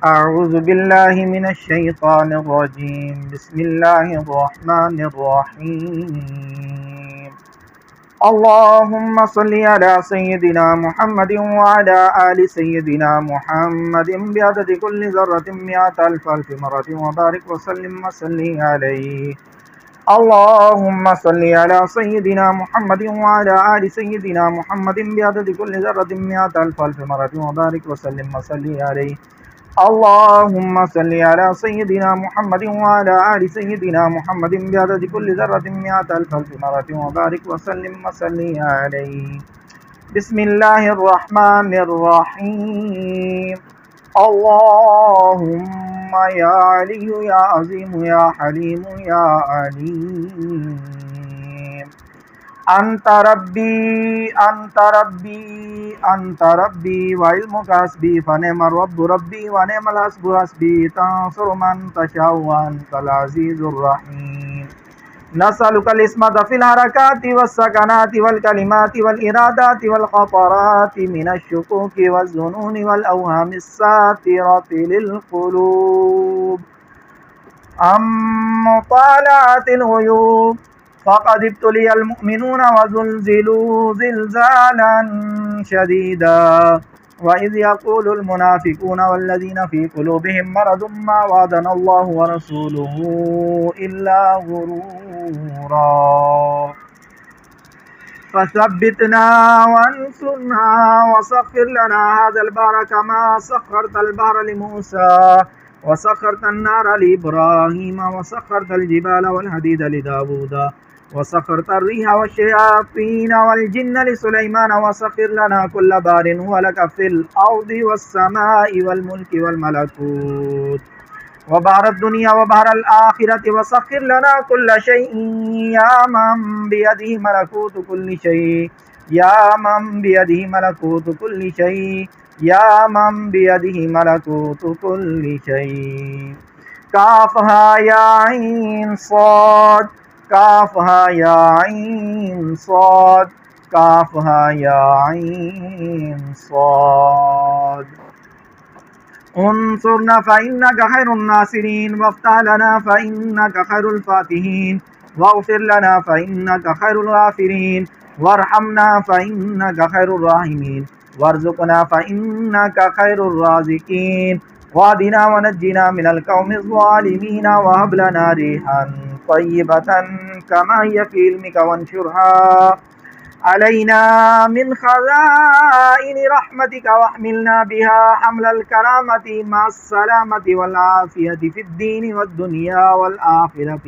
أعوذ بالله من الشيطان الرجيم بسم الله الرحمن الرحيم اللهم صل على سيدنا محمد وعلى آل سيدنا محمد بعدد كل ذرة مئة ألف مرة وبارك وسلم عليه اللهم صل على سيدنا محمد وعلى آل سيدنا محمد بعدد كل ذرة مئة ألف مرة وبارك وسلم عليه اللهم صل على سيدنا محمد وعلى آل سيدنا محمد بعدد كل ذرة مئة ألف مرة وبارك وسلم عليه بسم الله الرحمن الرحيم اللهم يا علي يا عظيم يا حليم يا عليم أنت ربي أنت ربي أنت ربي وعلمك حسبي فنعم الرب ربي ونعم الحسب حسبي تنصر من تشاء وأنت العزيز الرحيم نسألك الإسمة في الحركات والسكنات والكلمات والإرادات والخطرات من الشكوك والظنون والأوهام الساترة للقلوب عن مطالعة الغيوب فقد ابتلي المؤمنون وزلزلوا زلزالا شديدا وإذ يقول المنافقون والذين في قلوبهم مرض ما وعدنا الله ورسوله إلا غرورا فثبتنا وانصرنا وسخر لنا هذا البحر كما سخرت البحر لموسى وسخرت النار لإبراهيم وسخرت الجبال والحديد لداود وسخرت الريح والشياطين والجن لسليمان وسخر لنا كل بار هو لك في الأرض والسماء والملك والملكوت وبحر الدنيا وبحر الآخرة وسخر لنا كل شيء يا من بيده ملكوت كل شيء يا من بيده ملكوت كل شيء يا من بيده ملكوت كل شيء كافها يا عين صاد كافها يا عين صاد كافها يا عين صاد انصرنا فإنك خير الناصرين وافتح لنا فإنك خير الفاتحين واغفر لنا فإنك خير الغافرين وارحمنا فإنك خير الراحمين وارزقنا فإنك خير الرازقين واهدنا ونجنا من القوم الظالمين وهب لنا ريحا طيبة كما هي في علمك وانشرها علينا من خزائن رحمتك واحملنا بها حمل الكرامة مع السلامة والعافية في الدين والدنيا والآخرة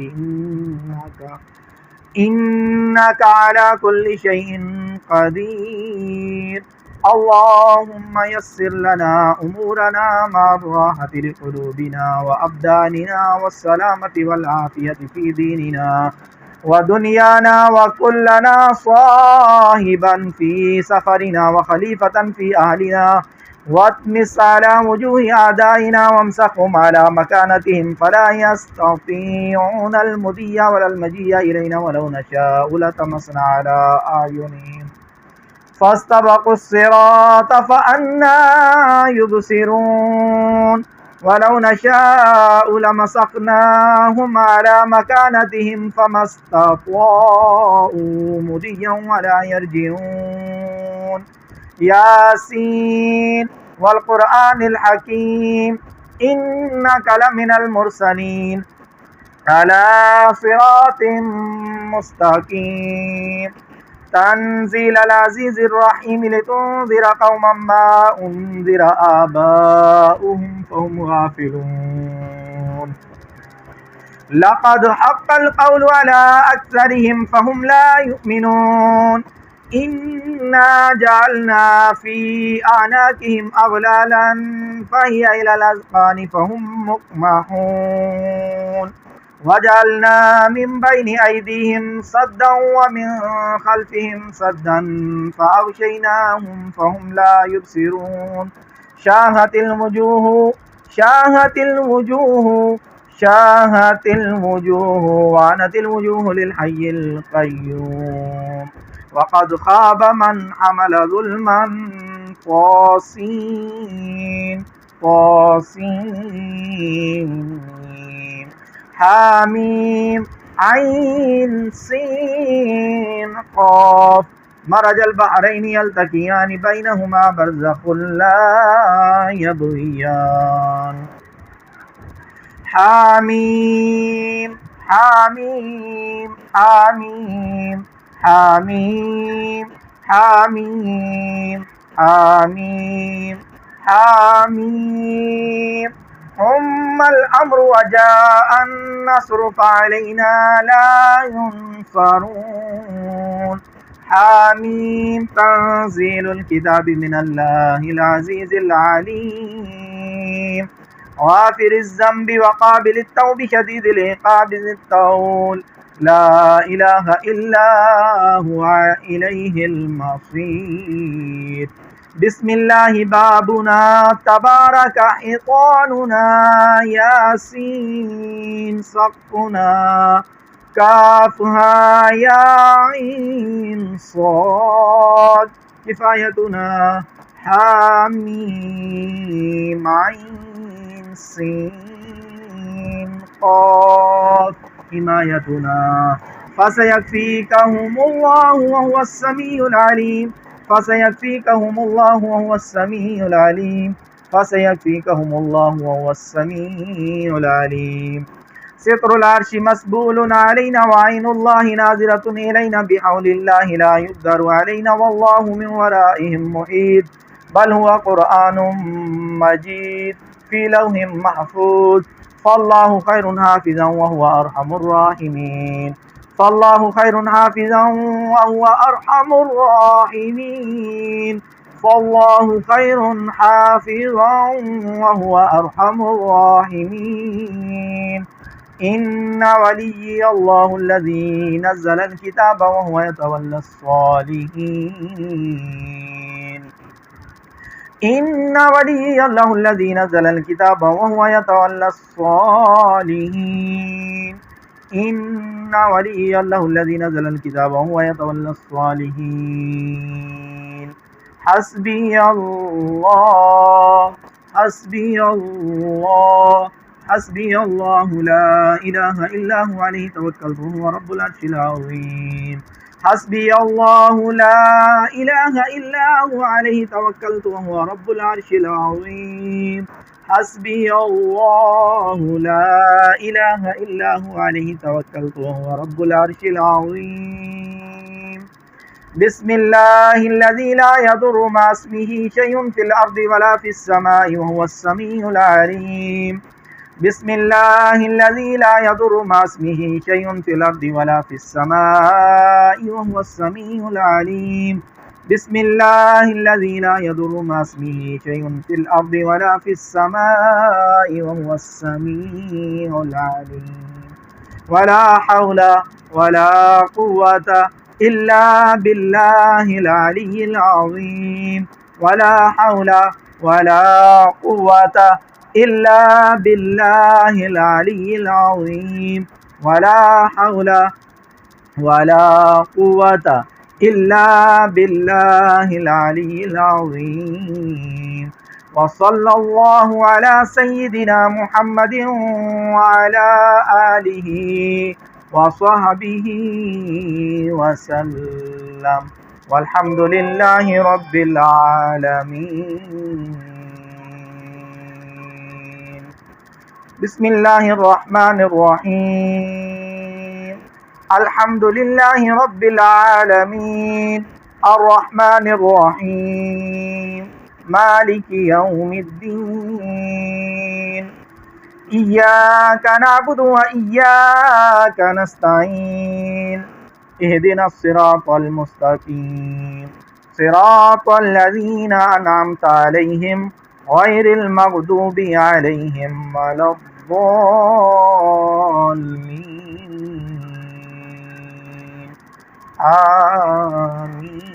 إنك على كل شيء قدير اللهم يسر لنا أمورنا مع الراحة لقلوبنا وأبداننا والسلامة والعافية في ديننا ودنيانا وكلنا صاحبا في سفرنا وخليفة في أهلنا واطمس على وجوه أعدائنا وامسحهم على مكانتهم فلا يستطيعون المضي ولا المجيء إلينا ولو نشاء لطمسنا على أعينهم فاستبقوا الصراط فأنى يبصرون ولو نشاء لمسخناهم على مكانتهم فما استطاعوا مضيا ولا يرجعون ياسين والقرآن الحكيم إنك لمن المرسلين على صراط مستقيم تنزيل العزيز الرحيم لتنذر قوما ما أنذر آباؤهم فهم غافلون لقد حق القول على أكثرهم فهم لا يؤمنون إنا جعلنا في أعناقهم أغلالا فهي إلى الأذقان فهم مقمحون وجعلنا من بين أيديهم سدا ومن خلفهم سدا فأغشيناهم فهم لا يبصرون شاهت الوجوه شاهت الوجوه شاهت الوجوه وعنت الوجوه للحي القيوم وقد خاب من حمل ظلما طاسين तौसीन हामीम आइन सीन क़ाफ मरजल बहरैनि यल्तक़ियान बैनहुमा बरज़ख़ुन ला यबग़ियान हामीम हामीम हामीम हामीम हामीम हामीम हामीम हुम्मल अम्रु वजाअन नस्रु फ़अलैना ला युनसरून हामीम तंज़ीलुल किताबि मिनल्लाहिल अज़ीज़िल अलीम गाफ़िरिज़ ज़ंबि व क़ाबिलित तौबि शदीदिल इक़ाबि ज़ित तौल ला इलाहा इल्ला हुवा इलैहिल मसीर बिस्मिल्लाहि बाबुना तबारका हितानुना यासीन सक़्फ़ुना काफ़हा या ऐन साद किफ़ायतुना हामीम ऐन सीन क़ाफ हिमायतुना फसयक्फ़ीकहुमुल्लाहु वहुवस समीउल अलीम फसयक्फ़ीकहुमुल्लाहु वहुवस समीउल अलीम फसयक्फ़ीकहुमुल्लाहु वहुवस समीउल अलीम सित्रुल अर्शि मस्बूलुन अलैना व ऐनुल्लाहि नाज़िरतुन इलैना बिहौलिल्लाहि ला युक़दरु अलैना वल्लाहु मिन वराइहिम मुहीत बल हुवा क़ुरआनुम मजीद फ़ी लौहिम महफ़ूज़ फ़ल्लाहु खैरुन हाफ़िज़न व हुवा अरहमुर राहिमीन फ़ल्लाहु खैरुन हाफ़िज़न व हुवा अरहमुर राहिमीन फ़ल्लाहु खैरुन हाफ़िज़न व हुवा अरहमुर राहिमीन इन्ना वलिय्यल्लाहुल्लज़ी नज़्ज़लल किताब व हुवा यतवल्लस सालिहीन इन्ना वलिय्यल्लाहुल्लज़ी नज़्ज़लल किताब व हुवा यतवल्लस सालिहीन इन्ना वलिय्यल्लाहुल्लज़ी नज़्ज़लल किताब व हुवा यतवल्लस सालिहीन हस्बियल्लाहु ला इलाहा इल्ला हुवा अलैहि तवक्कलतु व हुवा रब्बुल अर्शिल अज़ीम हस्बियल्लाहु ला इलाहा इल्ला हुवा अलैहि तवक्कलतु व हुवा रब्बुल अर्शिल अज़ीम हस्बियल्लाहु ला इलाहा इल्ला हुवा अलैहि तवक्कलतु व हुवा रब्बुल अर्शिल अज़ीम बिस्मिल्लाहिल्लज़ी ला यदुर्रु मा इस्मिही शैउन फ़िल अर्दि वला फ़िस समाई व हुवस समीउल अलीम बिस्मिल्लाहिल्लज़ी ला यदुर्रु मा इस्मिही शैउन फ़िल अर्दि वला फ़िस समाई व हुवस समीउल अलीम बिस्मिल्लाहिल्लज़ी ला यदुर्रु मा इस्मिही शैउन फ़िल अर्दि वला फ़िस समाई व हुवस समीउल अलीम वला हौला वला कुव्वता इल्ला बिल्लाहिल अलिय्यिल अज़ीम वला हौला वला कुव्वता इल्ला बिल्लाहिल अलिय्यिल अज़ीम वला हौला वला कुव्वता इल्ला बिल्लाहिल अलिय्यिल अज़ीम व सल्लल्लाहु अला सय्यिदिना मुहम्मदिन व अला आलिहि व सहबिहि व सल्लम वल्हम्दुलिल्लाहि रब्बिल आलमीन बिस्मिल्लाहिर रहमानिर रहीम अल्हम्दुलिल्लाहि रब्बिल आलमीन अर्रहमानिर रहीम मालिकि यौमिद्दीन इय्याका नअबुदु व इय्याका नस्तईन इहदिनस सिरातल मुस्तकीम सिरातल लज़ीना अनअमता अलैहिम गैरिल मग़दूबि अलैहिम वलद्दॉल्लीन आमीन